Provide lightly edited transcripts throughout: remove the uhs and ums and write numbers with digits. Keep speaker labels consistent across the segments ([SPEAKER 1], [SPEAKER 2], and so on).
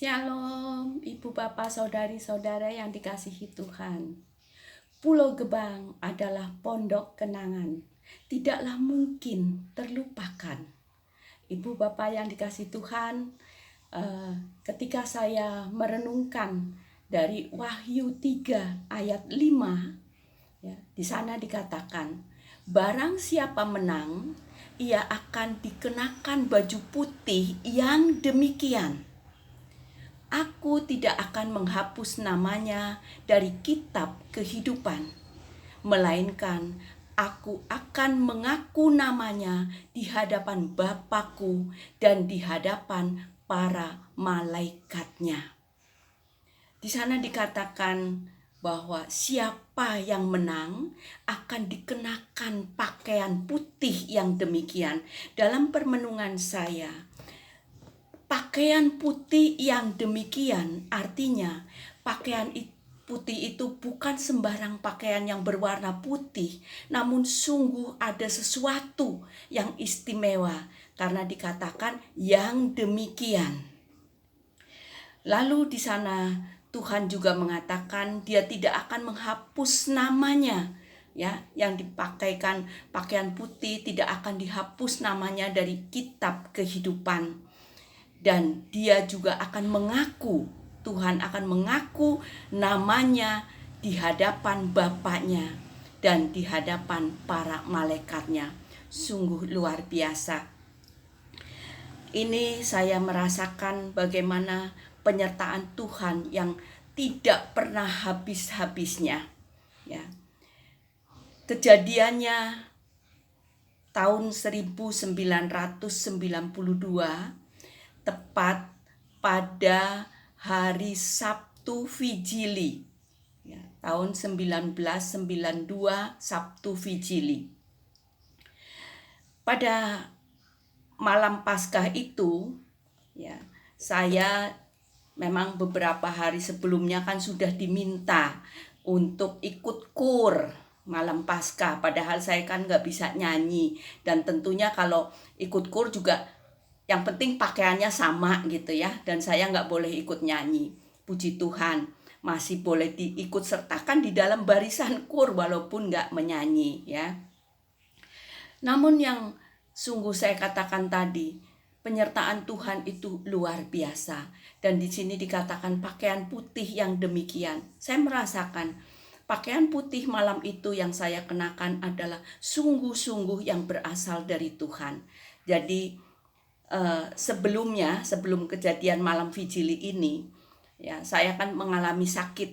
[SPEAKER 1] Shalom, Ibu Bapak Saudari-saudara yang dikasihi Tuhan. Pulau Gebang adalah pondok kenangan, tidaklah mungkin terlupakan. Ibu Bapak yang dikasihi Tuhan, ketika saya merenungkan dari Wahyu 3 ayat 5, ya, di sana dikatakan, barang siapa menang, ia akan dikenakan baju putih yang demikian. Aku tidak akan menghapus namanya dari kitab kehidupan, melainkan aku akan mengaku namanya di hadapan Bapakku dan di hadapan para malaikatnya. Di sana dikatakan bahwa siapa yang menang akan dikenakan pakaian putih yang demikian. Dalam permenungan saya, pakaian putih yang demikian artinya pakaian putih itu bukan sembarang pakaian yang berwarna putih, namun sungguh ada sesuatu yang istimewa karena dikatakan yang demikian. Lalu di sana Tuhan juga mengatakan Dia tidak akan menghapus namanya, ya, yang dipakaikan pakaian putih tidak akan dihapus namanya dari kitab kehidupan. Dan Dia juga akan mengaku, Tuhan akan mengaku namanya di hadapan Bapaknya dan di hadapan para malaikatnya. Sungguh luar biasa. Ini saya merasakan bagaimana penyertaan Tuhan yang tidak pernah habis-habisnya. Ya. Kejadiannya tahun 1992, tepat pada hari Sabtu Fijili, ya, tahun 1992 Sabtu Fijili. Pada malam Paskah itu, ya, saya memang beberapa hari sebelumnya kan sudah diminta untuk ikut kur malam Paskah, padahal saya kan nggak bisa nyanyi, dan tentunya kalau ikut kur juga yang penting pakaiannya sama gitu ya, dan saya nggak boleh ikut nyanyi. Puji Tuhan, masih boleh diikut sertakan di dalam barisan kur walaupun nggak menyanyi ya. Namun yang sungguh saya katakan tadi, penyertaan Tuhan itu luar biasa. Dan di sini dikatakan pakaian putih yang demikian. Saya merasakan pakaian putih malam itu yang saya kenakan adalah sungguh-sungguh yang berasal dari Tuhan. Jadi sebelum kejadian malam Fijili ini, ya, saya kan mengalami sakit,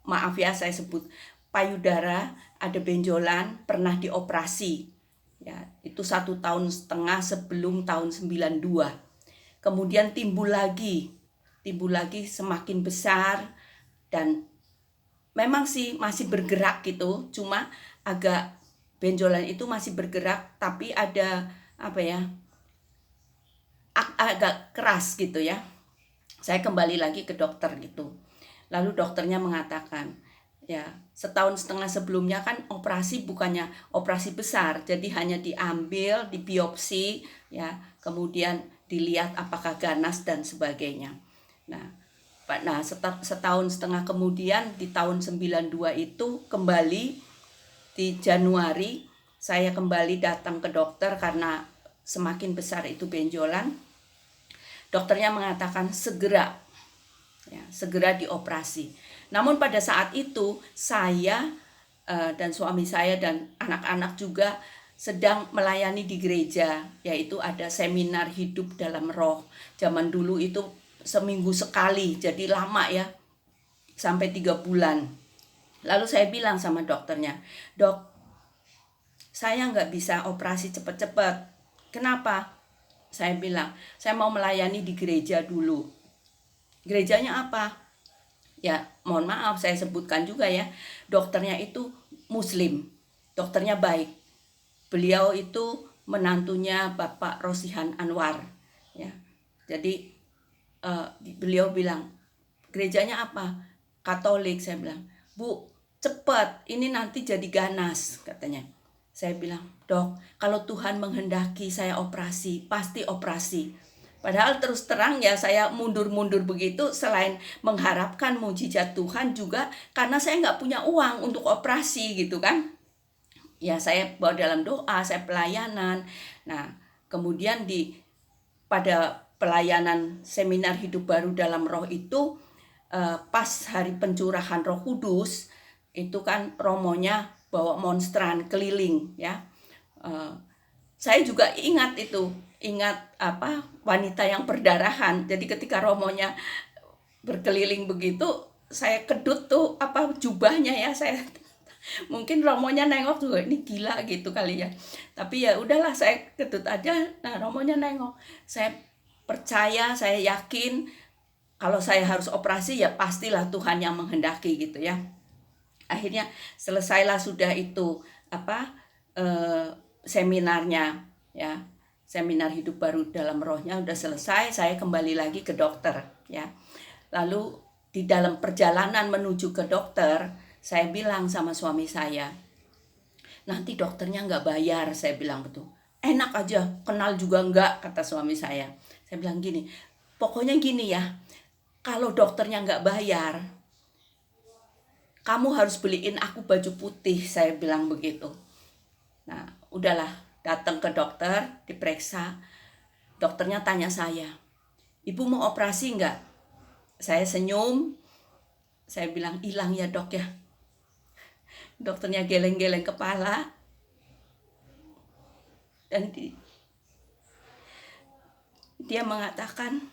[SPEAKER 1] maaf ya saya sebut payudara, ada benjolan, pernah dioperasi, ya, itu 1,5 tahun sebelum tahun 92. Kemudian timbul lagi semakin besar, dan memang sih masih bergerak gitu, cuma agak benjolan itu masih bergerak, tapi ada agak keras gitu ya. Saya kembali lagi ke dokter gitu. Lalu dokternya mengatakan, ya, 1,5 tahun sebelumnya kan operasi, bukannya operasi besar, jadi hanya diambil, dibiopsi, ya, kemudian dilihat apakah ganas dan sebagainya. Nah, 1,5 tahun kemudian di tahun 92 itu kembali di Januari saya kembali datang ke dokter karena semakin besar itu benjolan. Dokternya mengatakan segera dioperasi. Namun pada saat itu saya dan suami saya dan anak-anak juga sedang melayani di gereja, yaitu ada seminar hidup dalam roh. Zaman dulu itu seminggu sekali, jadi lama ya, sampai 3 bulan. Lalu saya bilang sama dokternya, dok, saya nggak bisa operasi cepat-cepat. Kenapa? Saya bilang, saya mau melayani di gereja dulu. Gerejanya apa? Ya, mohon maaf saya sebutkan juga ya, dokternya itu Muslim, dokternya baik. Beliau itu menantunya Bapak Rosihan Anwar, ya. Jadi beliau bilang, gerejanya apa? Katolik. Saya bilang, Bu, cepat, ini nanti jadi ganas, katanya. Saya bilang, dok, kalau Tuhan menghendaki saya operasi, pasti operasi. Padahal terus terang ya saya mundur-mundur begitu selain mengharapkan mujizat Tuhan juga karena saya nggak punya uang untuk operasi gitu kan. Ya saya bawa dalam doa, saya pelayanan. Nah kemudian pada pelayanan seminar hidup baru dalam roh itu pas hari pencurahan Roh Kudus itu kan romonya bawa monstran keliling ya. Saya juga ingat wanita yang perdarahan. Jadi ketika romonya berkeliling begitu, saya kedut tuh jubahnya ya. Saya mungkin romonya nengok juga ini gila gitu kali ya. Tapi ya udahlah saya kedut aja. Nah romonya nengok. Saya percaya, saya yakin kalau saya harus operasi ya pastilah Tuhan yang menghendaki gitu ya. Akhirnya selesailah sudah itu seminarnya ya, seminar hidup baru dalam rohnya udah selesai. Saya kembali lagi ke dokter ya. Lalu di dalam perjalanan menuju ke dokter, saya bilang sama suami saya, nanti dokternya nggak bayar. Saya bilang betul, enak aja, kenal juga nggak, kata suami saya. Saya bilang gini, pokoknya gini ya, kalau dokternya nggak bayar, kamu harus beliin aku baju putih. Saya bilang begitu. Nah udahlah, datang ke dokter, diperiksa. Dokternya tanya saya, ibu mau operasi nggak? Saya senyum, saya bilang hilang ya dok ya. Dokternya geleng-geleng kepala, dan dia mengatakan,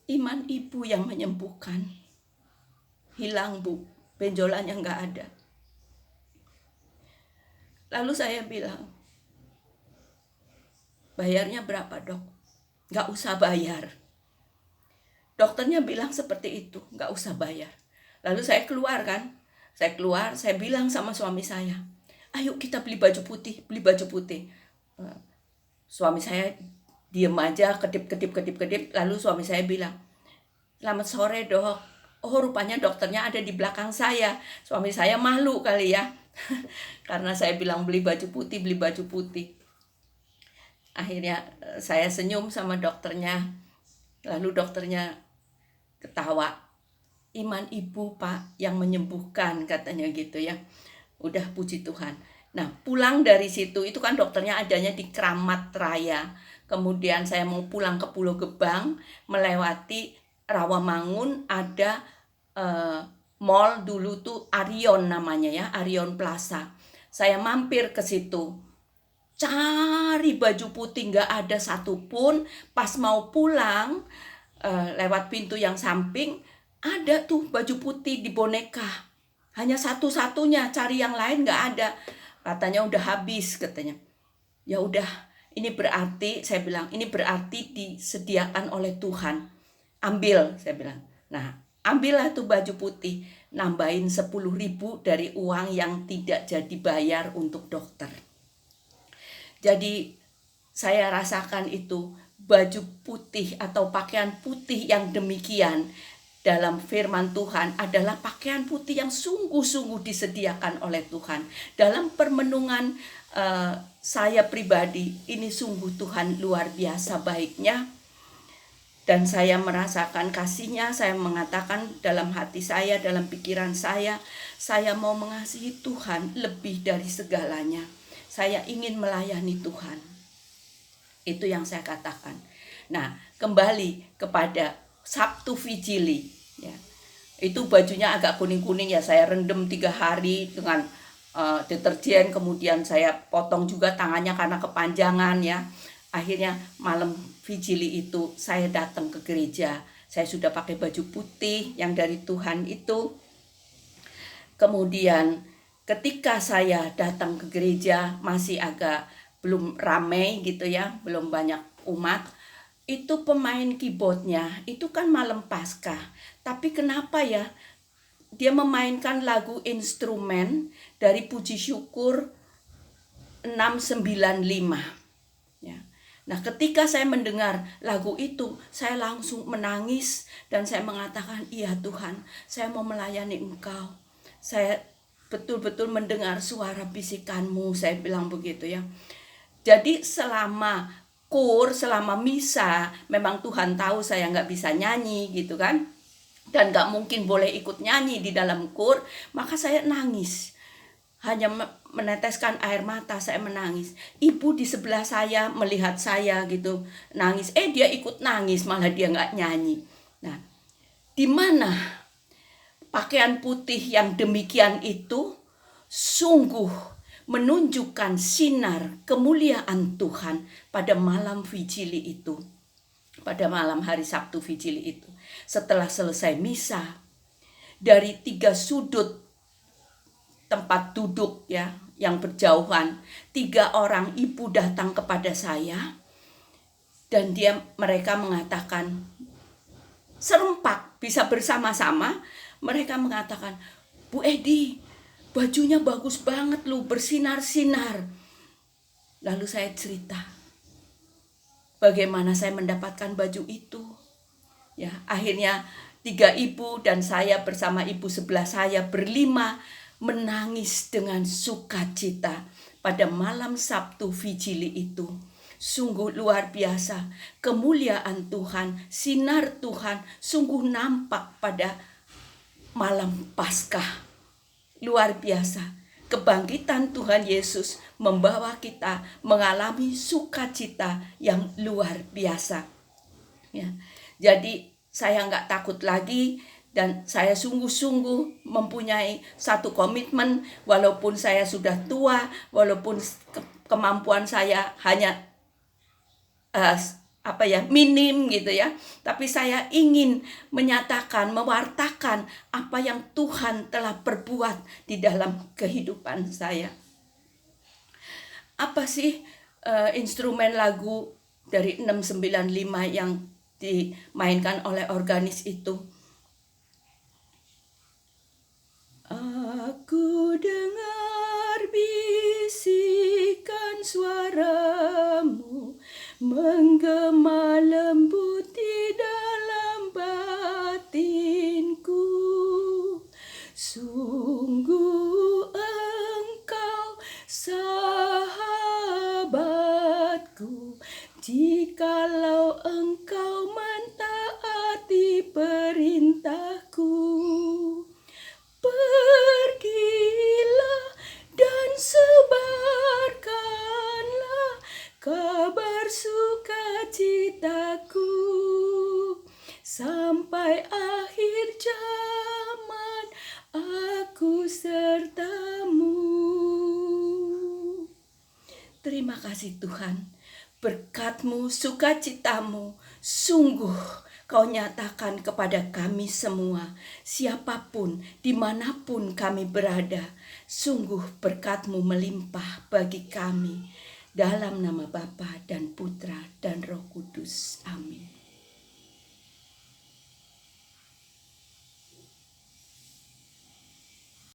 [SPEAKER 1] iman ibu yang menyembuhkan. Hilang bu, benjolannya nggak ada. Lalu saya bilang, bayarnya berapa dok? Nggak usah bayar. Dokternya bilang seperti itu, nggak usah bayar. Lalu saya keluar kan, saya bilang sama suami saya, ayo kita beli baju putih, beli baju putih. Suami saya diem aja, kedip. Lalu suami saya bilang, selamat sore dok. Oh rupanya dokternya ada di belakang saya. Suami saya malu kali ya, karena saya bilang beli baju putih. Akhirnya saya senyum sama dokternya. Lalu dokternya ketawa. Iman ibu pak yang menyembuhkan, katanya gitu ya. Udah puji Tuhan. Nah pulang dari situ, itu kan dokternya adanya di Kramat Raya. Kemudian saya mau pulang ke Pulau Gebang, melewati Rawamangun, ada mall dulu tuh Arion namanya ya, Arion Plaza. Saya mampir ke situ, cari baju putih nggak ada satupun. Pas mau pulang lewat pintu yang samping, ada tuh baju putih di boneka, hanya satu-satunya, cari yang lain nggak ada. Katanya udah habis katanya. Ya udah, ini berarti, saya bilang, ini berarti disediakan oleh Tuhan. Ambil, saya bilang. Nah ambillah tuh baju putih, nambahin 10.000 dari uang yang tidak jadi bayar untuk dokter. Jadi saya rasakan itu baju putih atau pakaian putih yang demikian dalam firman Tuhan adalah pakaian putih yang sungguh-sungguh disediakan oleh Tuhan. Dalam permenungan saya pribadi, ini sungguh Tuhan luar biasa baiknya. Dan saya merasakan kasih-Nya. Saya mengatakan dalam hati saya, dalam pikiran saya mau mengasihi Tuhan lebih dari segalanya. Saya ingin melayani Tuhan. Itu yang saya katakan. Nah, kembali kepada Sabtu Vigili ya. Itu bajunya agak kuning-kuning ya, saya rendam 3 hari dengan deterjen, kemudian saya potong juga tangannya karena kepanjangan ya. Akhirnya malam Vigili itu saya datang ke gereja. Saya sudah pakai baju putih yang dari Tuhan itu. Kemudian ketika saya datang ke gereja masih agak belum ramai gitu ya, belum banyak umat. Itu pemain keyboardnya itu kan malam Paskah. Tapi kenapa ya dia memainkan lagu instrumen dari Puji Syukur 695 ya. Nah ketika saya mendengar lagu itu, saya langsung menangis dan saya mengatakan, iya Tuhan, saya mau melayani Engkau. Saya betul-betul mendengar suara bisikan-Mu, saya bilang begitu ya. Jadi selama selama misa, memang Tuhan tahu saya nggak bisa nyanyi gitu kan, dan nggak mungkin boleh ikut nyanyi di dalam kur, maka saya nangis. Hanya meneteskan air mata, saya menangis. Ibu di sebelah saya melihat saya gitu, nangis. Dia ikut nangis, malah dia nggak nyanyi. Nah, di mana pakaian putih yang demikian itu sungguh menunjukkan sinar kemuliaan Tuhan pada malam Vigili itu, pada malam hari Sabtu Vigili itu. Setelah selesai misa, dari 3 sudut tempat duduk ya yang berjauhan, 3 orang ibu datang kepada saya, dan mereka mengatakan serempak, bisa bersama-sama. Mereka mengatakan, Bu Edi, bajunya bagus banget lu, bersinar-sinar. Lalu saya cerita bagaimana saya mendapatkan baju itu. Ya, akhirnya 3 ibu dan saya bersama ibu sebelah saya berlima menangis dengan sukacita pada malam Sabtu Vigili itu. Sungguh luar biasa, kemuliaan Tuhan, sinar Tuhan sungguh nampak pada malam Paskah. Luar biasa, kebangkitan Tuhan Yesus membawa kita mengalami sukacita yang luar biasa. Ya, jadi saya nggak takut lagi, dan saya sungguh-sungguh mempunyai satu komitmen, walaupun saya sudah tua, walaupun kemampuan saya hanya minim gitu ya, tapi saya ingin menyatakan, mewartakan apa yang Tuhan telah perbuat di dalam kehidupan saya. Apa sih instrumen lagu dari 695 yang dimainkan oleh organis itu? Aku dengar bisikan suaramu menggema lembut di dalam batinku. Sungguh engkau sahabatku, jikalau engkau mentaati perintahku. Pergilah dan sebarkanlah kabar sukacitaku sampai akhir zaman, aku sertamu. Terima kasih Tuhan, berkat-Mu, sukacitamu sungguh Kau nyatakan kepada kami semua, siapapun, dimanapun kami berada. Sungguh berkat-Mu melimpah bagi kami. Dalam nama Bapa dan Putra dan Roh Kudus. Amin.